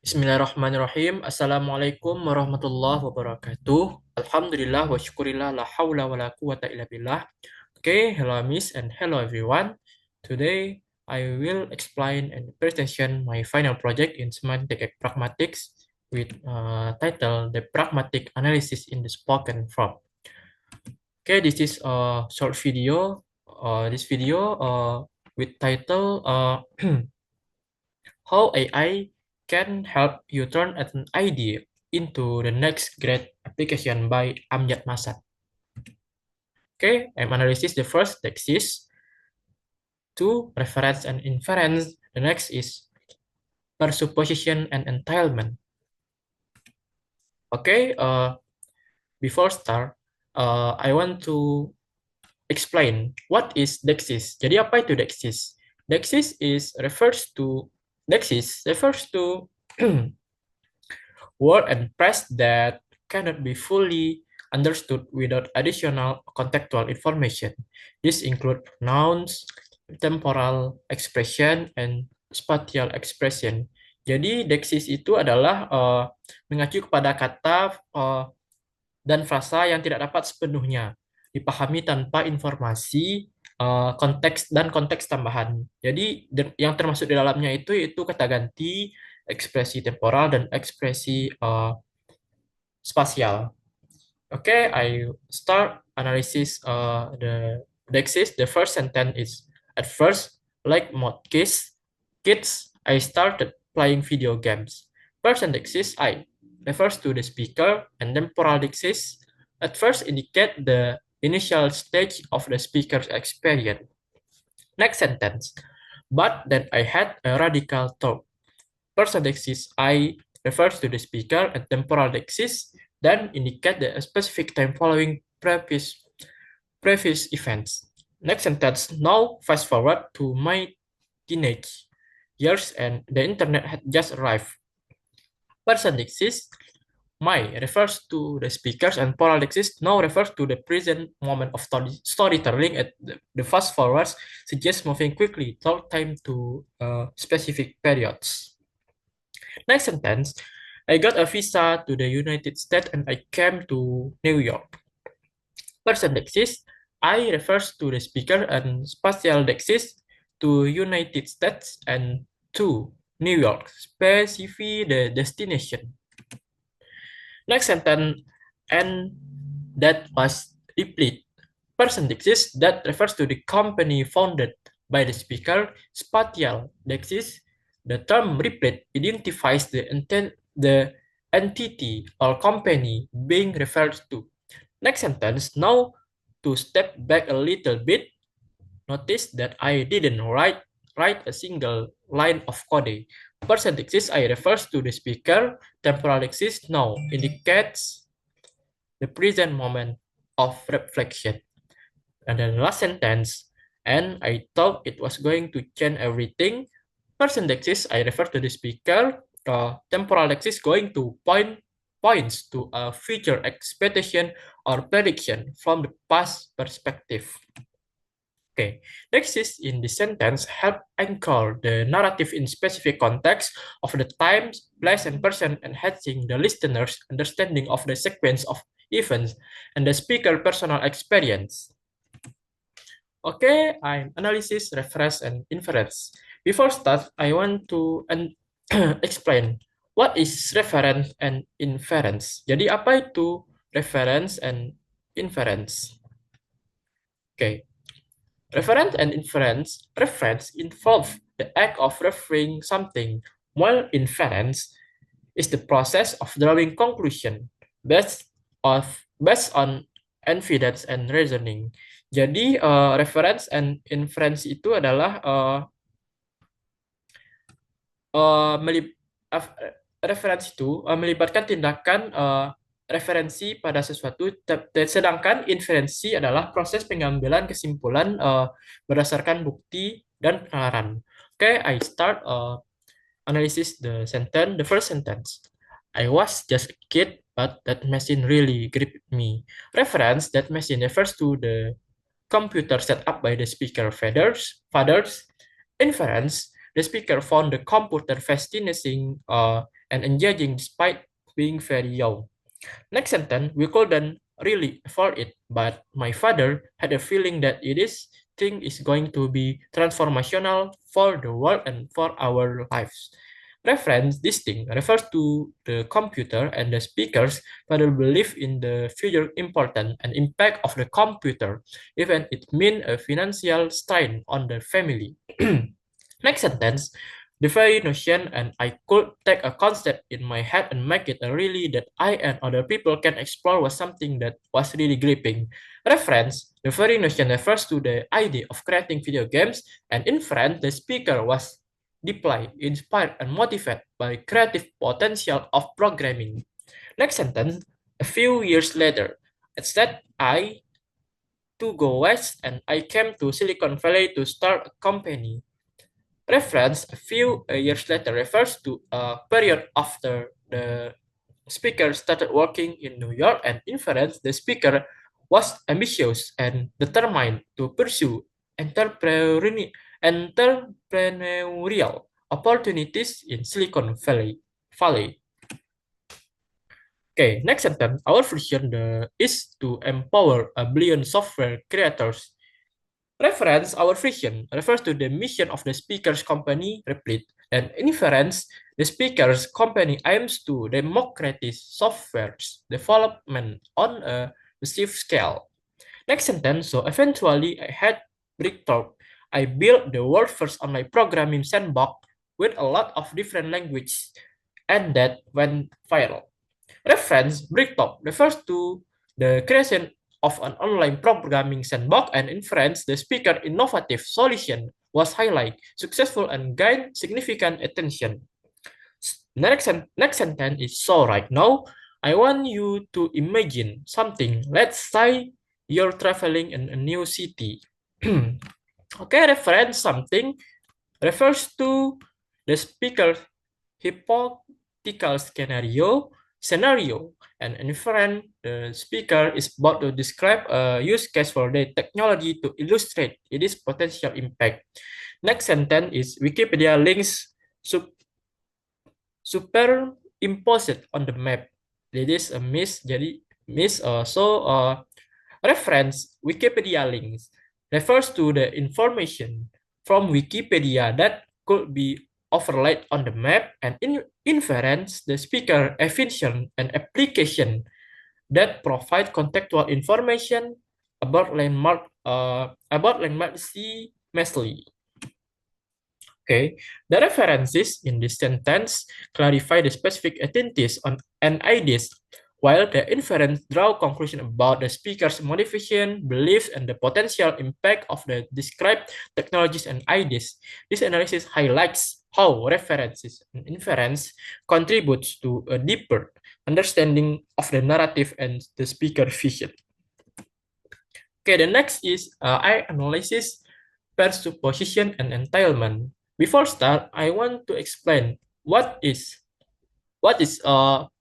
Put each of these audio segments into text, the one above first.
Bismillahirrahmanirrahim. Assalamualaikum warahmatullahi wabarakatuh. Alhamdulillah wa syukurillah la hawla wa la quwata illa billah. Okay, hello Miss and hello everyone. Today I will explain and presentation my final project in semantic pragmatics with title The Pragmatic Analysis in the Spoken Form. Okay, this is a short video. This video with title How AI can help you turn an idea into the next great application by Amjad Masad. Okay, I'm analysis the first text is two reference and inference. The next is presupposition and entailment. Okay, before start, I want to explain what is Dexis. Jadi apa itu Dexis? Dexis refers to word and phrase that cannot be fully understood without additional contextual information. This include nouns, temporal expression, and spatial expression. Jadi, Dexis itu adalah mengacu kepada kata dan frasa yang tidak dapat sepenuhnya dipahami tanpa informasi, konteks dan konteks tambahan. Jadi yang termasuk di dalamnya itu kata ganti, ekspresi temporal dan ekspresi spasial. Okay, I start analysis the Dexis. The first sentence is at first, like most kids, I started playing video games. Person Dexis I refers to the speaker, and temporal Dexis at first indicate the initial stage of the speaker's experience. Next sentence, but then I had a radical thought. Person Dexis I refers to the speaker, and temporal Dexis then indicate the specific time following previous events. Next sentence, now fast forward to my teenage years and the internet had just arrived. Person Dexis my refers to the speakers and polylexis now refers to the present moment of storytelling at the fast forwards suggests moving quickly thought time to specific periods. Next sentence, I got a visa to the United States and I came to New York. Person Dexis, I refers to the speaker and spatial Dexis to United States and to New York, specify the destination. Next sentence, and that was replete. Person Dexis, that refers to the company founded by the speaker. Spatial Dexis, the term replete identifies the entity or company being referred to. Next sentence, now to step back a little bit, notice that I didn't write a single line of code. Person Dexis I refers to the speaker. Temporal Dexis now indicates the present moment of reflection. And then last sentence, and I thought it was going to change everything. Person Dexis, I refer to the speaker. Temporal Dexis going to points to a future expectation or prediction from the past perspective. Okay, Dexis in this sentence help anchor the narrative in specific context of the time, place, and person, enhancing the listener's understanding of the sequence of events and the speaker personal experience. Okay, I'm analysis, reference, and inference. Before start, I want to explain what is reference and inference. Jadi apa itu reference and inference? Okay, reference and inference. Reference involve the act of referring something, while inference is the process of drawing conclusion based on evidence and reasoning. Jadi reference and inference itu adalah reference itu melibatkan tindakan referensi pada sesuatu, sedangkan inferensi adalah proses pengambilan kesimpulan berdasarkan bukti dan penalaran. Okay, I start analysis the sentence. The first sentence. I was just a kid, but that machine really gripped me. Reference, that machine refers to the computer set up by the speaker fathers. Inference, the speaker found the computer fascinating and engaging despite being very young. Next sentence, we couldn't really afford it, but my father had a feeling that this thing is going to be transformational for the world and for our lives. Reference, this thing refers to the computer and the speakers, father believe in the future importance and impact of the computer, even it mean a financial strain on the family. Next sentence, the very notion and I could take a concept in my head and make it a really that I and other people can explore was something that was really gripping. Reference, the very notion refers to the idea of creating video games, and in French, the speaker was deeply inspired and motivated by creative potential of programming. Next sentence, a few years later, instead I to go west and I came to Silicon Valley to start a company. Reference a few years later refers to a period after the speaker started working in New York, and inference the speaker was ambitious and determined to pursue entrepreneurial opportunities in Silicon Valley. Okay, next sentence. Our vision is to empower a billion software creators. Reference, our vision, refers to the mission of the speaker's company, Replit, and inference, the speaker's company aims to democratize software development on a massive scale. Next sentence, so eventually I had breakthrough. I built the world's first online programming sandbox with a lot of different languages, and that went viral. Reference, breakthrough refers to the creation of an online programming sandbox, and in France, the speaker innovative solution was highlighted, successful, and gained significant attention. Next sentence is so right now, I want you to imagine something. Let's say you're traveling in a new city. Okay, reference something refers to the speaker hypothetical scenario, and inference, the speaker is about to describe a use case for the technology to illustrate its potential impact. Next sentence is Wikipedia links superimposed on the map. It is a miss, jadi miss. Reference Wikipedia links refers to the information from Wikipedia that could be overlaid on the map, and in inference, the speaker efficient an application that provide contextual information about landmark seamlessly. Okay, the references in this sentence clarify the specific identities and ideas, while the inference draw conclusion about the speaker's motivation, beliefs, and the potential impact of the described technologies and ideas. This analysis highlights how references and inference contributes to a deeper understanding of the narrative and the speaker vision. Okay, the next is I analysis presupposition and entailment. Before start, I want to explain what is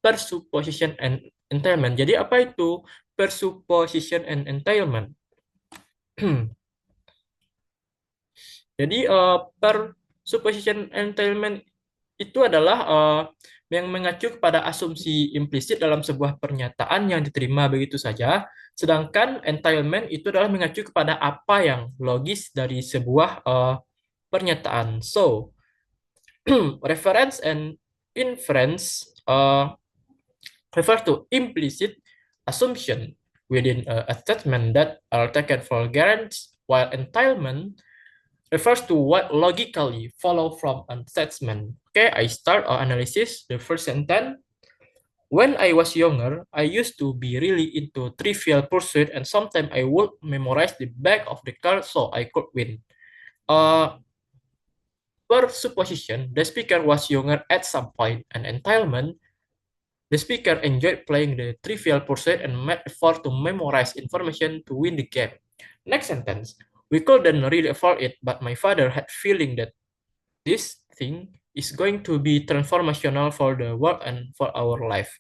presupposition and entailment. Jadi apa itu presupposition and entailment? Jadi presupposition entailment itu adalah yang mengacu kepada asumsi implisit dalam sebuah pernyataan yang diterima begitu saja, sedangkan entailment itu adalah mengacu kepada apa yang logis dari sebuah pernyataan. So, reference and inference refer to implicit assumption within a statement that are taken for granted, while entailment refers to what logically follow from a statement. Okay, I start our analysis. The first sentence. When I was younger, I used to be really into Trivial Pursuit, and sometimes I would memorize the back of the car so I could win. Per supposition, the speaker was younger at some point, and entailment, the speaker enjoyed playing the Trivial Pursuit and made effort to memorize information to win the game. Next sentence. We couldn't really afford it, but my father had feeling that this thing is going to be transformational for the world and for our life.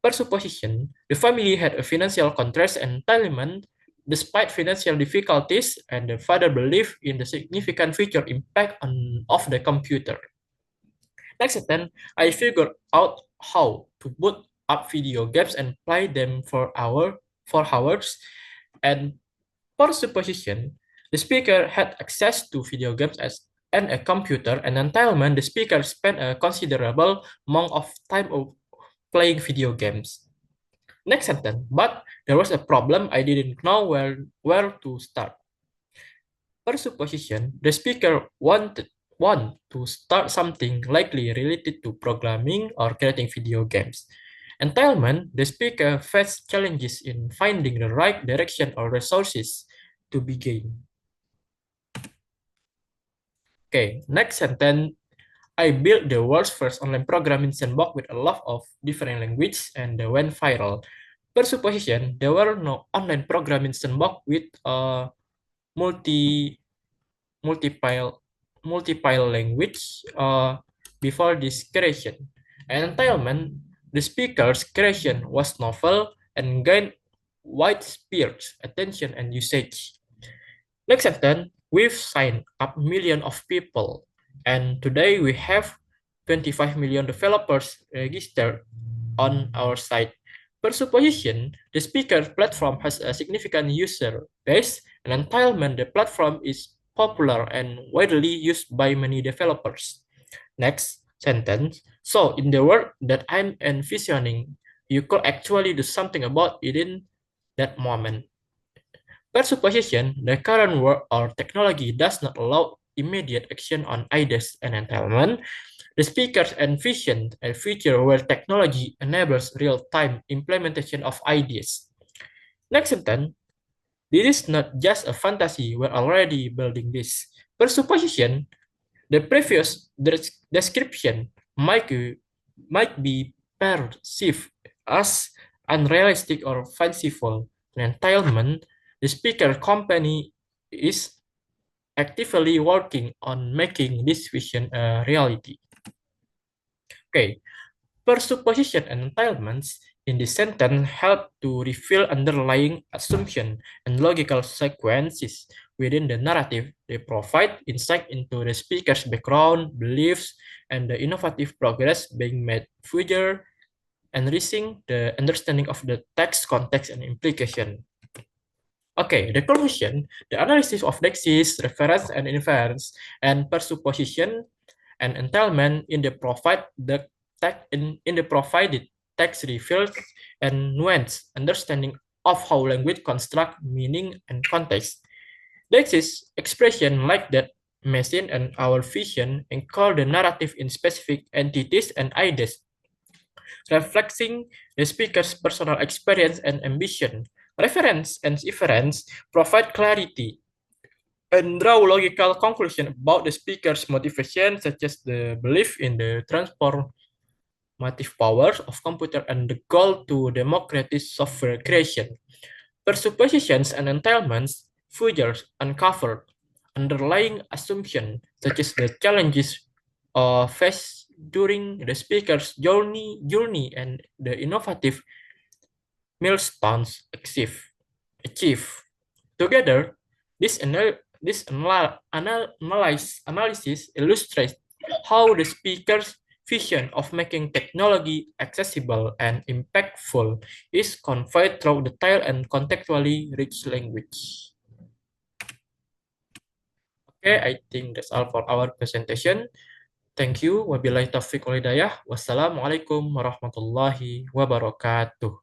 Per supposition, the family had a financial contrast and entitlement despite financial difficulties, and the father believed in the significant future impact of the computer. Next then, I figured out how to boot up video games and play them for hours. And for supposition, the speaker had access to video games and a computer, and until then, the speaker spent a considerable amount of time playing video games. Next sentence, but there was a problem. I didn't know where to start. Per supposition, the speaker want to start something likely related to programming or creating video games. Entitlement, the speaker faced challenges in finding the right direction or resources to begin. Okay, next sentence. I built the world's first online programming sandbox with a lot of different languages and they went viral. Per supposition, there were no online programming sandbox with multi multiple multiple language before this creation. And entitlement, the speaker's creation was novel and gained widespread attention and usage. Next sentence, we've signed up millions of people, and today we have 25 million developers registered on our site. Per supposition, the speaker platform has a significant user base, and entitlement the platform is popular and widely used by many developers. Next sentence. So in the world that I'm envisioning, you could actually do something about it in that moment. Per supposition, the current world or technology does not allow immediate action on ideas and entitlement. The speakers envisioned a future where technology enables real-time implementation of ideas. Next sentence, this is not just a fantasy, we're already building this. Per supposition, the previous description might be perceived as unrealistic or fanciful. Entitlement, the speaker company is actively working on making this vision a reality. Okay, presupposition and entitlements in this sentence help to reveal underlying assumption and logical sequences within the narrative. They provide insight into the speaker's background, beliefs, and the innovative progress being made further, enriching the understanding of the text, context, and implication. Okay, the conclusion, the analysis of Dexys, reference and inference, and presupposition and entailment in the in the provided text reveals and nuanced understanding of how language construct meaning and context. Dexys expression like that machine and our vision encode the narrative in specific entities and ideas reflecting the speaker's personal experience and ambition. Reference and inference provide clarity and draw logical conclusion about the speaker's motivation, such as the belief in the transformative powers of computer and the goal to democratize software creation. Presuppositions and entailments further uncover underlying assumptions, such as the challenges faced during the speaker's journey and the innovative milestones achieve. Together, this analysis illustrates how the speaker's vision of making technology accessible and impactful is conveyed through detailed and contextually rich language. Okay, I think that's all for our presentation. Thank you. Wabillahi taufiq wal hidayah. Wassalamualaikum warahmatullahi wabarakatuh.